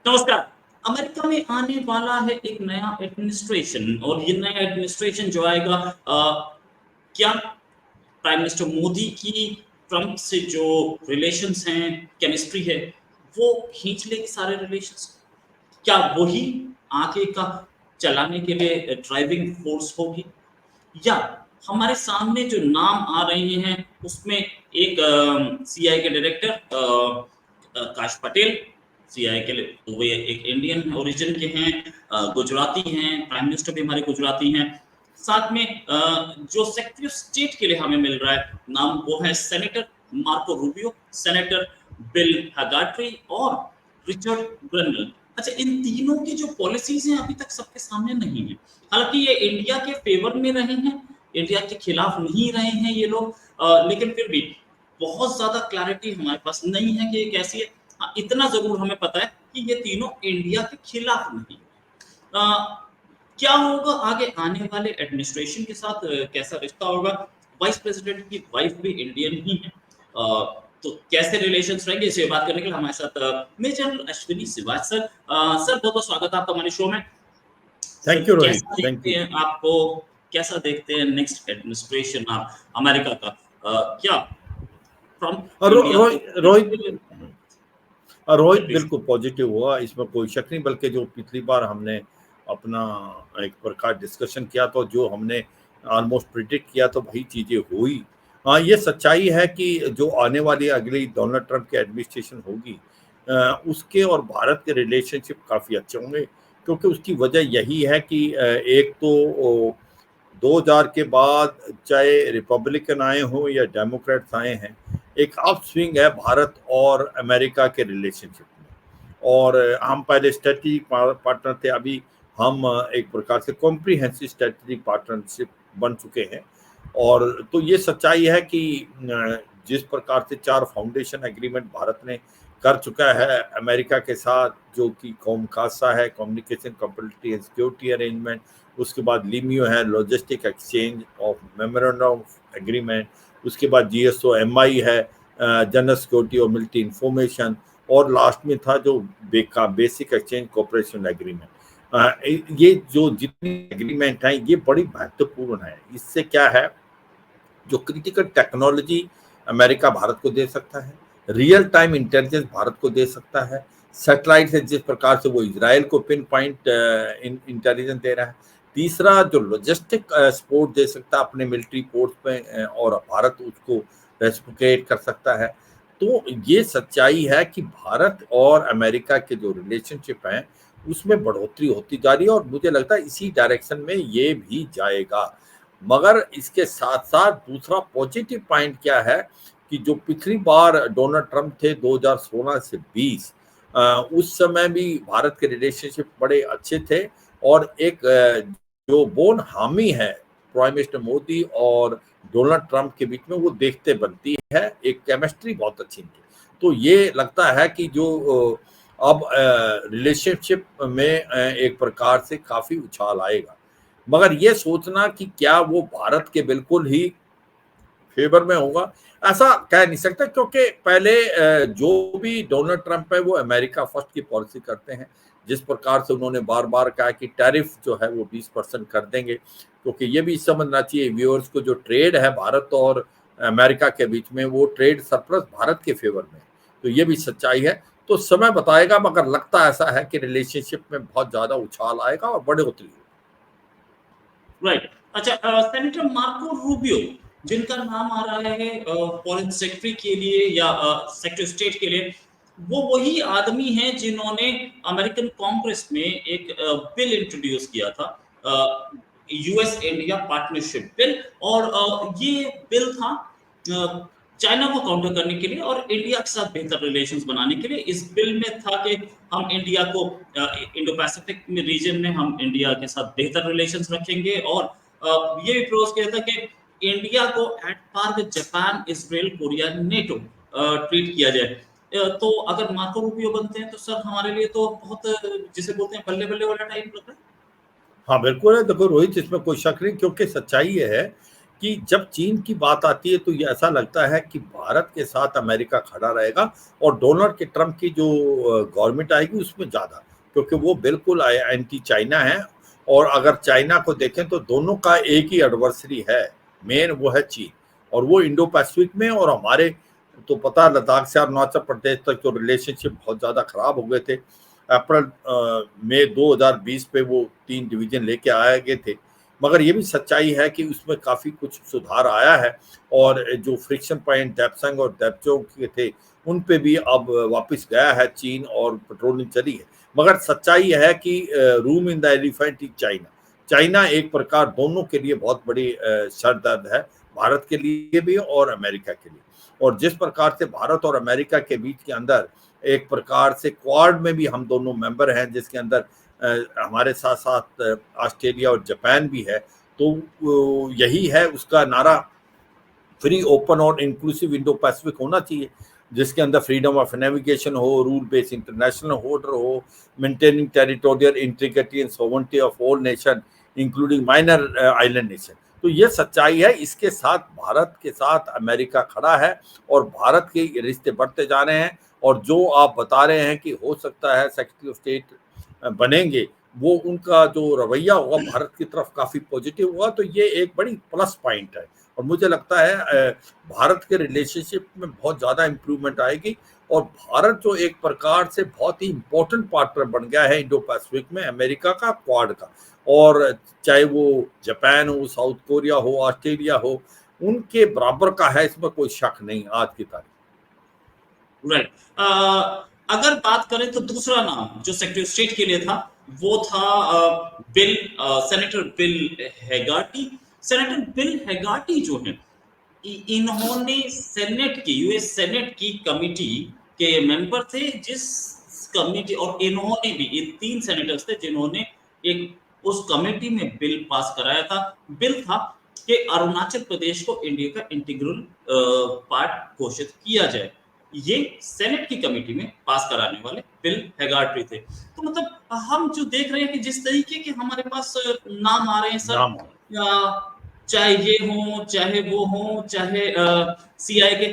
नमस्कार। अमेरिका में आने वाला है एक नया एडमिनिस्ट्रेशन और ये नया एडमिनिस्ट्रेशन जो आएगा क्या प्राइम मिनिस्टर मोदी की ट्रंप से जो रिलेशंस हैं, केमिस्ट्री है, वो खींच लेगी सारे रिलेशंस। क्या वही आगे का चलाने के लिए ड्राइविंग फोर्स होगी, या हमारे सामने जो नाम आ रहे हैं उसमें एक सीआई के डायरेक्टर काश पटेल, सीआई के लिए तो वे एक इंडियन ओरिजिन के हैं, गुजराती हैं, प्राइम मिनिस्टर भी हमारे गुजराती हैं। साथ में जो सेक्रेटरी ऑफ स्टेट के लिए हमें मिल रहा है नाम, वो है senator Marco Rubio, senator Bill हैगाट्री और रिचर्ड ग्रेनल। अच्छा, इन तीनों की जो पॉलिसीज हैं अभी तक सबके सामने नहीं है। हालांकि ये इंडिया के फेवर में रहे हैं, इंडिया के खिलाफ नहीं रहे हैं ये लोग, लेकिन फिर भी बहुत ज्यादा क्लैरिटी हमारे पास नहीं है कि ये कैसी है। इतना जरूर हमें पता है कि ये तीनों इंडिया के खिलाफ नहीं। क्या होगा आगे आने वाले एडमिनिस्ट्रेशन के साथ, कैसा रिश्ता होगा। वाइस प्रेसिडेंट की वाइफ भी इंडियन ही है, तो कैसे रिलेशंस रहेंगे इसे बात करने के लिए हमारे साथ major general Ashwani Siwach sir. Sir, बहुत बहुत स्वागत है आपका हमारे शो में। थैंक यू रोहित, कैसा थैंक देखते यू। हैं आपको, कैसा देखते हैं नेक्स्ट एडमिनिस्ट्रेशन आप अमेरिका का, क्या Trump India Rohit Rohit please. बिल्कुल पॉजिटिव हुआ, इसमें कोई शक नहीं। बल्कि जो पिछली बार हमने अपना एक प्रकार डिस्कशन किया तो जो हमने ऑलमोस्ट प्रिडिक्ट किया तो वही चीजें हुई। हाँ, ये सच्चाई है कि जो आने वाली अगली डोनाल्ड ट्रंप की एडमिनिस्ट्रेशन होगी, उसके और भारत के रिलेशनशिप काफ़ी अच्छे होंगे। क्योंकि उसकी वजह यही है कि एक तो 2000 के बाद चाहे रिपब्लिकन आए हों या डेमोक्रेट्स आए हैं, एक अप स्विंग है भारत और अमेरिका के रिलेशनशिप में। और हम पहले स्ट्रेटेजिक पार्टनर थे, अभी हम एक प्रकार से कॉम्प्रिहेंसिव स्ट्रेटेजिक पार्टनरशिप बन चुके हैं। और तो ये सच्चाई है कि जिस प्रकार से 4 फाउंडेशन एग्रीमेंट भारत ने कर चुका है अमेरिका के साथ, जो कि कॉमकासा है, communication capability and security arrangement, उसके बाद लिमियो है, logistic exchange of memorandum of agreement, उसके बाद GSOMI है, जनरल सिक्योरिटी और मिलिट्री इंफॉर्मेशन, और लास्ट में था जो बेसिक एक्सचेंज कोऑपरेशन एग्रीमेंट। ये जो जितनी एग्रीमेंट है ये बड़ी महत्वपूर्ण है। इससे क्या है, जो क्रिटिकल टेक्नोलॉजी अमेरिका भारत को दे सकता है, रियल टाइम इंटेलिजेंस भारत को दे सकता है, सैटेलाइट से जिस प्रकार से वो इजराइल को पिन पॉइंट इंटेलिजेंस दे रहा है। तीसरा, जो लॉजिस्टिक सपोर्ट दे सकता है अपने मिलिट्री पोर्ट्स में, और भारत उसको रेसिप्रोकेट कर सकता है। तो ये सच्चाई है कि भारत और अमेरिका के जो रिलेशनशिप हैं उसमें बढ़ोतरी होती जा रही है, और मुझे लगता है इसी डायरेक्शन में ये भी जाएगा। मगर इसके साथ साथ दूसरा पॉजिटिव पॉइंट क्या है कि जो पिछली बार डोनाल्ड ट्रंप थे 2016 से 20, उस समय भी भारत के रिलेशनशिप बड़े अच्छे थे। और एक जो बोन हामी है प्राइम मिनिस्टर मोदी और डोनाल्ड ट्रंप के बीच में, वो देखते बनती है, एक केमिस्ट्री बहुत अच्छी थी। तो ये लगता है कि जो अब रिलेशनशिप में एक प्रकार से काफी उछाल आएगा। मगर ये सोचना कि क्या वो भारत के बिल्कुल ही फेवर में होगा, ऐसा कह नहीं सकता। क्योंकि पहले जो भी डोनाल्ड ट्रंप है वो अमेरिका फर्स्ट की पॉलिसी करते हैं। जिस प्रकार से उन्होंने बार बार कहा कि टैरिफ जो है वो 20% कर देंगे, क्योंकि ये भी समझना चाहिए व्यूअर्स को, जो ट्रेड है भारत और अमेरिका के बीच में, वो ट्रेड सरप्लस भारत के फेवर में। तो ये भी सच्चाई है। तो समय बताएगा, मगर लगता ऐसा है कि रिलेशनशिप में बहुत ज्यादा उछाल आएगा और बढ़ोतरी होगी। राइट। अच्छा, सेनेटर मार्को रूबियो जिनका नाम आ रहा है फॉरेन सेक्रेटरी के लिए या सेक्रेटरी स्टेट के लिए, वो वही आदमी हैं जिन्होंने अमेरिकन कांग्रेस में एक बिल इंट्रोड्यूस किया था, यूएस इंडिया पार्टनरशिप बिल। और ये बिल था चाइना को काउंटर करने के लिए और इंडिया के साथ बेहतर रिलेशंस बनाने के लिए। इस बिल में था कि हम इंडिया को इंडो पैसिफिक में रीजन में हम इंडिया के साथ बेहतर रिलेशंस रखेंगे, और ये भी प्रपोज किया था कि इंडिया को at par with Japan, Israel, Korea, NATO treat किया जाए। तो अगर मार्को रूबियो बनते हैं तो सर हमारे लिए तो बहुत जिसे बोलते हैं बल्ले बल्ले वाला टाइम लग रहा है। हाँ बिल्कुल है। देखो रोहित, इसमें कोई शक नहीं, क्योंकि सच्चाई ये है कि जब चीन की बात आती है तो ये ऐसा लगता है कि भारत के साथ अमेरिका खड़ा रहेगा और डोनाल्ड के ट्रम्प की जो गवर्नमेंट आएगी उसमें ज़्यादा, क्योंकि वो बिल्कुल एंटी चाइना है। और अगर चाइना को देखें तो दोनों का एक ही एडवर्सरी है मेन, वो है चीन। और वो इंडो पैसिफिक में, और हमारे तो पता लद्दाख से अरुणाचल प्रदेश तक जो रिलेशनशिप बहुत ज़्यादा खराब हो गए थे। अप्रैल मई 2020 पे वो 3 डिवीजन लेके आए गए थे, मगर ये भी सच्चाई है कि उसमें काफ़ी कुछ सुधार आया है। और जो फ्रिक्शन पॉइंट डेप्संग और डेप्चोंग के थे उन पे भी अब वापस गया है चीन और पेट्रोलिंग चली है। मगर सच्चाई है कि room in the elephant is China. China एक प्रकार दोनों के लिए बहुत बड़ी सर दर्द है, भारत के लिए भी और अमेरिका के लिए। और जिस प्रकार से भारत और अमेरिका के बीच के अंदर एक प्रकार से क्वाड में भी हम दोनों मेंबर हैं, जिसके अंदर हमारे साथ साथ ऑस्ट्रेलिया और जापान भी है, तो यही है उसका नारा, फ्री ओपन और इंक्लूसिव इंडो पैसिफिक होना चाहिए, जिसके अंदर फ्रीडम ऑफ नेविगेशन हो, रूल बेस्ड इंटरनेशनल ऑर्डर हो, maintaining territorial integrity and sovereignty of all nation including minor island nation. तो ये सच्चाई है, इसके साथ भारत के साथ अमेरिका खड़ा है और भारत के रिश्ते बढ़ते जा रहे हैं। और जो आप बता रहे हैं कि हो सकता है सेक्रेटरी ऑफ स्टेट बनेंगे, वो उनका जो रवैया होगा भारत की तरफ काफ़ी पॉजिटिव होगा, तो ये एक बड़ी प्लस पॉइंट है। और मुझे लगता है भारत के रिलेशनशिप में बहुत ज़्यादा इम्प्रूवमेंट आएगी। और भारत जो एक प्रकार से बहुत ही इम्पोर्टेंट पार्टनर बन गया है इंडो पैसिफिक में अमेरिका का, क्वाड का। और चाहे वो जापान हो, साउथ कोरिया हो, ऑस्ट्रेलिया हो, उनके बराबर का है, इसमें कोई शक नहीं आज की तारीख। राइट। अगर बात करें तो दूसरा नाम जो सेक्रेटरी ऑफ स्टेट के लिए था वो था सेनेटर बिल हेगार्टी। सेनेटर बिल हेगार्टी जो है इन्होंने सेनेट की, यूएस सेनेट की कमिटी के मेंबर थे, जिस कमिटी, और इन्होंने भी, ये 3 सेनेटर्स थे जिन्होंने एक उस कमेटी में बिल पास कराया था। बिल था कि अरुणाचल प्रदेश को इंडिया का इंटीग्रल पार्ट घोषित किया जाए। ये सेनेट की कमेटी में पास कराने वाले बिल हेगार्टी थे। तो मतलब हम जो देख रहे हैं कि जिस तरीके के हमारे पास नाम आ रहे हैं सर, चाहे ये हो, चाहे वो हो, चाहे सीआई के,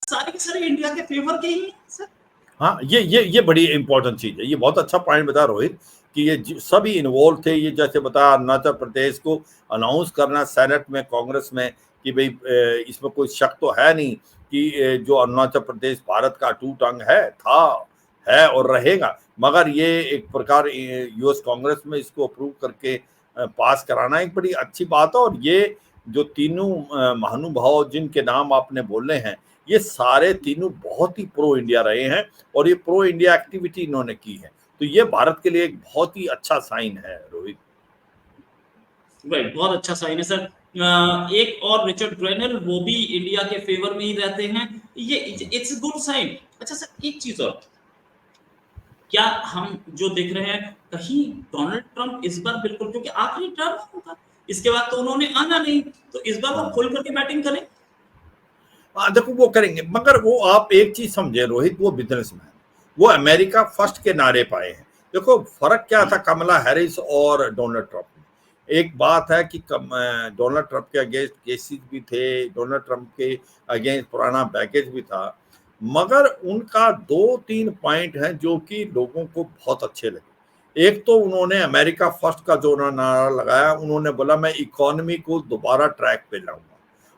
सारे के सारे इंडिया के फेवर के ही सर। हाँ, ये बड़ी इंपॉर्टेंट चीज है। ये बहुत अच्छा पॉइंट बता रोहित कि ये सभी इन्वॉल्व थे। ये जैसे बताया, अरुणाचल प्रदेश को अनाउंस करना सेनेट में, कांग्रेस में, कि भाई इसमें कोई शक तो है नहीं कि जो अरुणाचल प्रदेश भारत का अटूट अंग है और रहेगा। मगर ये एक प्रकार यूएस कांग्रेस में इसको अप्रूव करके पास कराना एक बड़ी अच्छी बात है। और ये जो तीनों महानुभाव जिनके नाम आपने बोले हैं, ये सारे तीनों बहुत ही प्रो इंडिया रहे हैं और ये प्रो इंडिया एक्टिविटी इन्होंने की है। तो ये भारत के लिए एक बहुत ही अच्छा साइन है रोहित। राइट, बहुत अच्छा साइन है सर। एक और रिचर्ड ग्रेनल, वो भी इंडिया के फेवर में ही रहते हैं। ये इट्स गुड साइन। अच्छा सर, एक चीज और, क्या हम जो देख रहे हैं कहीं डोनाल्ड ट्रंप इस बार बिल्कुल, क्योंकि आखिरी टर्म होगा, इसके बाद तो उन्होंने आना नहीं, तो इस बार वो खुल करके बैटिंग करें। देखो वो करेंगे, मगर वो आप एक चीज समझे रोहित, वो बिजनेसमैन, वो अमेरिका फर्स्ट के नारे पाए हैं। देखो फर्क क्या था कमला हैरिस और डोनाल्ड ट्रंप में। एक बात है कि डोनाल्ड ट्रंप के अगेंस्ट केसेस भी थे, डोनाल्ड ट्रंप के अगेंस्ट पुराना बैगेज भी था, मगर उनका 2-3 पॉइंट हैं जो कि लोगों को बहुत अच्छे लगे। एक तो उन्होंने अमेरिका फर्स्ट का जो नारा लगाया, उन्होंने बोला मैं इकोनॉमी को दोबारा ट्रैक पे लाऊंगा।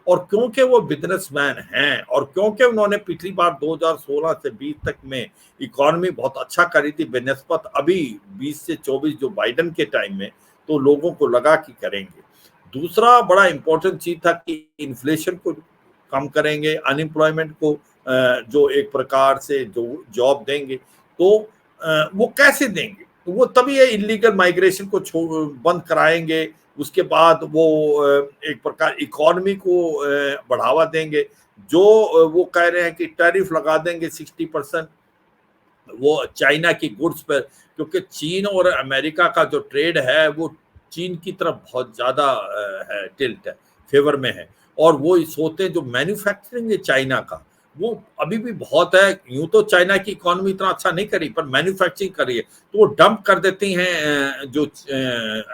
और क्योंकि वो बिजनेसमैन हैं और क्योंकि उन्होंने पिछली बार 2016 से 20 तक में इकोनॉमी बहुत अच्छा करी थी बेनिस्बत अभी 20 से 24 जो बाइडन के टाइम में, तो लोगों को लगा कि करेंगे। दूसरा बड़ा इंपॉर्टेंट चीज था कि इन्फ्लेशन को कम करेंगे, अनएम्प्लॉयमेंट को जो एक प्रकार से जो जॉब देंगे, तो वो कैसे देंगे, तो वो तभी ये इलीगल माइग्रेशन को बंद कराएंगे। उसके बाद वो एक प्रकार इकोनॉमी को बढ़ावा देंगे। जो वो कह रहे हैं कि टैरिफ लगा देंगे 60% वो चाइना की गुड्स पर, क्योंकि चीन और अमेरिका का जो ट्रेड है वो चीन की तरफ बहुत ज़्यादा है, टिल्ट है, फेवर में है। और वो सोचते हैं जो मैन्युफैक्चरिंग है चाइना का, वो अभी भी बहुत है। यूं तो चाइना की इकोनॉमी इतना अच्छा नहीं करी, पर मैन्युफैक्चरिंग करी है, तो वो डंप कर देती हैं जो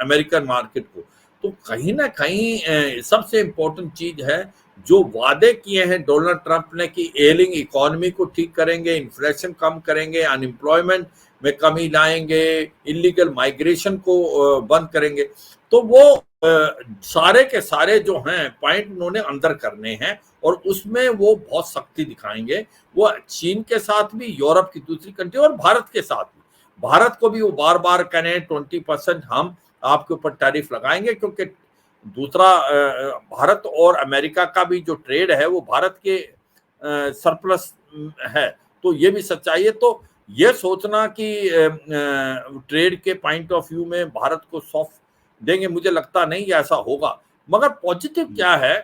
अमेरिकन मार्केट को। तो कहीं ना कहीं सबसे इम्पोर्टेंट चीज है जो वादे किए हैं डोनाल्ड ट्रंप ने कि एलिंग इकोनॉमी को ठीक करेंगे, इन्फ्लेशन कम करेंगे, अनएम्प्लॉयमेंट में कमी लाएंगे, इलीगल माइग्रेशन को बंद करेंगे, तो वो सारे के सारे जो हैं पॉइंट उन्होंने अंदर करने हैं और उसमें वो बहुत सख्ती दिखाएंगे। वो चीन के साथ भी, यूरोप की दूसरी कंट्री और भारत के साथ भी, भारत को भी वो बार बार करें 20% हम आपके ऊपर टैरिफ लगाएंगे, क्योंकि दूसरा भारत और अमेरिका का भी जो ट्रेड है वो भारत के सरप्लस है, तो ये भी सच्चाई है। तो ये सोचना कि ट्रेड के पॉइंट ऑफ व्यू में भारत को सॉफ्ट देंगे, मुझे लगता नहीं ऐसा होगा। मगर पॉजिटिव क्या है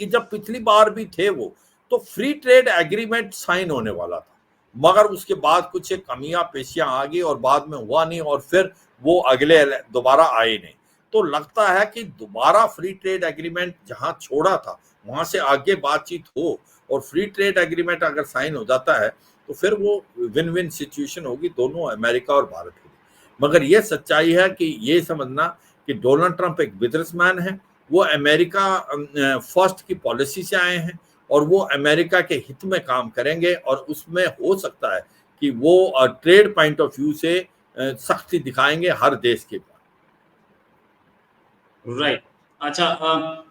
कि जब पिछली बार भी थे वो, तो फ्री ट्रेड एग्रीमेंट साइन होने वाला था, मगर उसके बाद कुछ कमियां पेशियां आ गई और बाद में हुआ नहीं, और फिर वो अगले दोबारा आए नहीं। तो लगता है कि दोबारा फ्री ट्रेड एग्रीमेंट जहां छोड़ा था वहां से आगे बातचीत हो, और फ्री ट्रेड एग्रीमेंट अगर साइन हो जाता है तो फिर वो विन विन सिचुएशन होगी दोनों अमेरिका और भारत के लिए। मगर ये सच्चाई है कि ये समझना कि डोनाल्ड ट्रंप एक बिजनेसमैन है, वो अमेरिका फर्स्ट की पॉलिसी से आए हैं और वो अमेरिका के हित में काम करेंगे, और उसमें हो सकता है कि वो ट्रेड पॉइंट ऑफ व्यू से सख्ती दिखाएंगे हर देश के। राइट। अच्छा,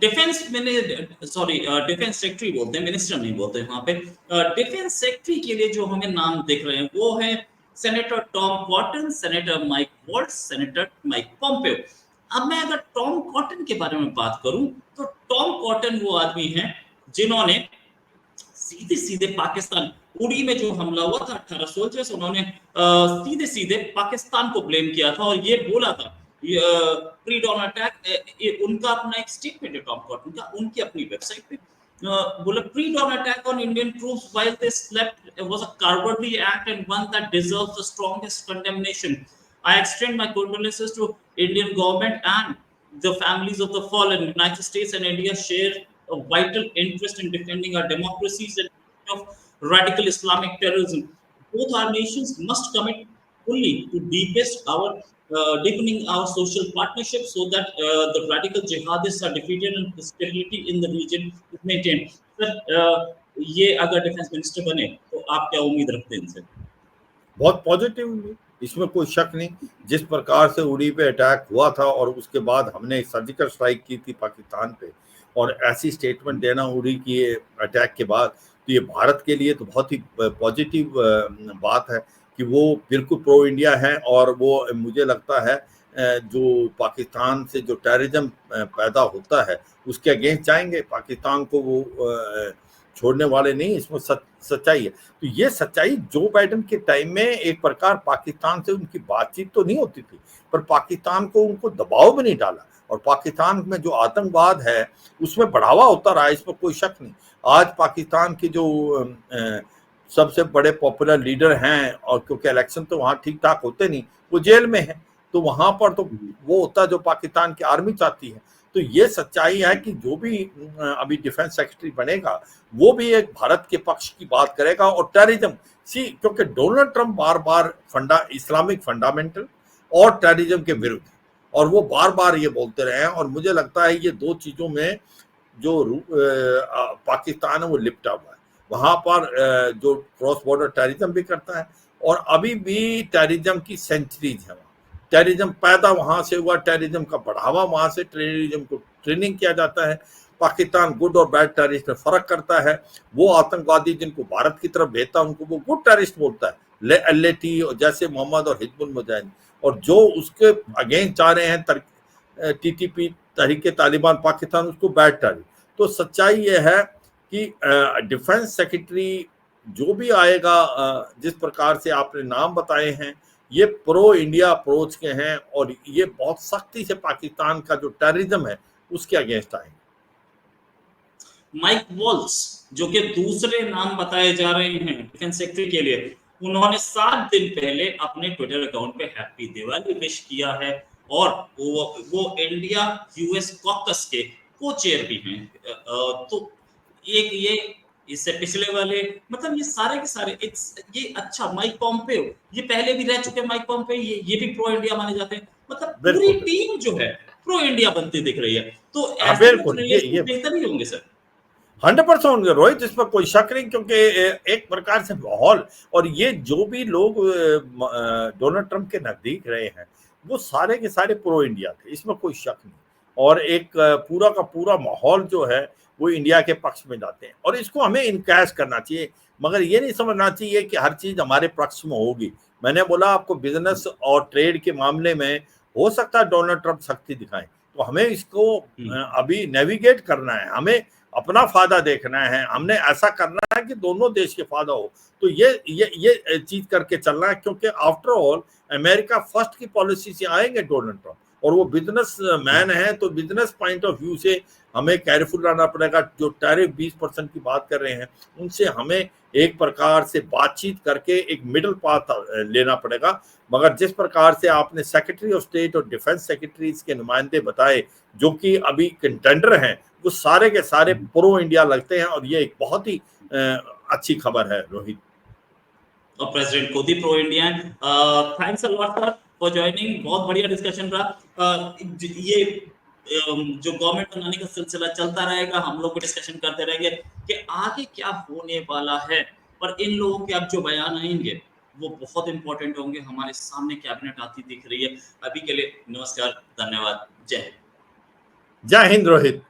डिफेंस मैंने सॉरी डिफेंस सेक्रेटरी बोलते हैं, मिनिस्टर नहीं बोलते वहां पे। डिफेंस सेक्रेटरी के लिए जो हमें नाम दिख रहे हैं वो है senator Tom Cotton, senator Mike Waltz, senator Mike Pompeo. अब मैं अगर टॉम कॉटन के बारे में बात करूं तो टॉम कॉटन वो आदमी है जिन्होंने सीधे सीधे पाकिस्तान, उड़ी में जो हमला हुआ था 18 सोल्जर्स, उन्होंने सीधे सीधे पाकिस्तान को ब्लेम किया था और ये बोला था प्री डॉन अटैक, उनका अपना एक स्टेटमेंट है टॉम कॉटन का, उनकी अपनी वेबसाइट पे बोला pre dawn attack on Indian troops while they slept was a cowardly act and one that deserves the strongest condemnation. I extend my condolences to Indian government and the families of the fallen. United States and India share a vital interest in defending our democracies and of radical Islamic terrorism. Both our nations must commit fully to deepening our social partnership so that the radical jihadists are defeated and stability in the region is maintained. Sir, ये अगर defence minister बने तो आप क्या उम्मीद रखते हैं इनसे? बहुत पॉजिटिव, इसमें कोई शक नहीं। जिस प्रकार से उड़ी पे अटैक हुआ था और उसके बाद हमने सर्जिकल स्ट्राइक की थी पाकिस्तान पे, और ऐसी स्टेटमेंट देना उड़ी की अटैक के बाद, तो ये भारत के लिए तो बहुत ही पॉजिटिव बात है कि वो बिल्कुल प्रो इंडिया है। और वो मुझे लगता है जो पाकिस्तान से जो टेररिज्म पैदा होता है उसके अगेंस्ट जाएंगे, पाकिस्तान को वो छोड़ने वाले नहीं, इसमें सच्चाई है। तो ये सच्चाई जो बाइडेन के टाइम में एक प्रकार पाकिस्तान से उनकी बातचीत तो नहीं होती थी, पर पाकिस्तान को उनको दबाव भी नहीं डाला, और पाकिस्तान में जो आतंकवाद है उसमें बढ़ावा होता रहा, इसमें कोई शक नहीं। आज पाकिस्तान के जो सबसे बड़े पॉपुलर लीडर हैं, और क्योंकि इलेक्शन तो वहाँ ठीक ठाक होते नहीं, वो जेल में है, तो वहां पर तो वो होता जो पाकिस्तान की आर्मी चाहती है। तो ये सच्चाई है कि जो भी अभी डिफेंस सेक्रेटरी बनेगा वो भी एक भारत के पक्ष की बात करेगा। और टेररिज्म क्योंकि डोनाल्ड ट्रंप बार बार इस्लामिक फंडामेंटल और टेररिज्म के विरुद्ध, और वो बार बार ये बोलते रहे हैं, और मुझे लगता है ये दो चीजों में जो पाकिस्तान है वो लिपटा हुआ है। वहां पर जो क्रॉस बॉर्डर टेररिज्म भी करता है, और अभी भी टेररिज्म की सेंचुरीज है। टेररिज्म पैदा वहां से हुआ, टेररिज्म का बढ़ावा वहां से, टेररिज्म को ट्रेनिंग किया जाता है। पाकिस्तान गुड और बैड टेररिस्ट में फर्क करता है। वो आतंकवादी जिनको भारत की तरफ भेजता है उनको वो गुड टेररिस्ट बोलता है, LAT और जैसे मोहम्मद और हिजबुल मुजाहिदीन, और जो उसके अगेंस्ट जा रहे हैं TTP तहरीके तालिबान पाकिस्तान, उसको बैड टेररिस्ट। तो सच्चाई ये है कि डिफेंस सेक्रेटरी जो भी आएगा, जिस प्रकार से आपने नाम बताए हैं, ये प्रो इंडिया अप्रोच के हैं, और ये बहुत सख्ती से पाकिस्तान का जो टेररिज्म है उसके अगेंस्ट आएंगे। माइक वॉल्स जो कि दूसरे नाम बताए जा रहे हैं डिफेंस सेक्रेटरी के लिए, उन्होंने 7 दिन पहले अपने ट्विटर अकाउंट पे हैप्पी दिवाली विश किया है, और वो इंडिया US कॉकस के को चेयर भी हैं। तो एक ये इससे पिछले वाले, मतलब ये सारे के सारे ये अच्छा, माइक पॉम्पियो ये पहले भी रह चुके, माइक पॉम्पियो ये भी प्रो इंडिया माने जाते हैं। मतलब पूरी बिल्कुल टीम जो है प्रो इंडिया बनती दिख रही है, तो ऐसे में तो बिल्कुल रिलेशन बेहतर ही होंगे सर। 100% होंगे रोहित, इस पर कोई शक नहीं, क्योंकि एक प्रकार से माहौल, और ये जो भी लोग डोनाल्ड ट्रंप के नजदीक रहे हैं वो सारे के सारे प्रो इंडिया थे, इसमें कोई शक नहीं। और एक पूरा का पूरा माहौल जो है वो इंडिया के पक्ष में जाते हैं, और इसको हमें इनकैश करना चाहिए, मगर ये नहीं समझना चाहिए कि हर चीज हमारे पक्ष में होगी। मैंने बोला आपको, बिजनेस और ट्रेड के मामले में हो सकता है डोनाल्ड ट्रंप शक्ति दिखाएं, तो हमें इसको अभी नेविगेट करना है, हमें अपना फायदा देखना है, हमने ऐसा करना है कि दोनों देश के फायदा हो। तो ये चीज करके चलना है, क्योंकि आफ्टर ऑल अमेरिका फर्स्ट की पॉलिसी से आएंगे डोनाल्ड ट्रंप, और वो बिजनेस मैन है, तो बिजनेस पॉइंट ऑफ व्यू से हमें केयरफुल रहना पड़ेगा। जो टैरिफ 20% की बात कर रहे हैं उनसे हमें एक प्रकार से बातचीत करके एक मिडिल पाथ लेना पड़ेगा। मगर जिस प्रकार से आपने सेक्रेटरी ऑफ स्टेट और डिफेंस सेक्रेटरीज के नुमाइंदे बताए जो कि अभी कंटेंडर हैं, वो सारे के सारे प्रो इंडिया लगते हैं, और ये एक बहुत ही अच्छी खबर है रोहित। और प्रेसिडेंट खुद ही प्रो इंडिया है। Thanks a lot sir for joining, बहुत बढ़िया डिस्कशन रहा। ये जो गवर्नमेंट बनाने का सिलसिला चलता रहेगा, हम लोग डिस्कशन करते रहेंगे कि आगे क्या होने वाला है, पर इन लोगों के अब जो बयान आएंगे वो बहुत इंपॉर्टेंट होंगे। हमारे सामने कैबिनेट आती दिख रही है। अभी के लिए नमस्कार, धन्यवाद, जय हिंद। जय हिंद रोहित।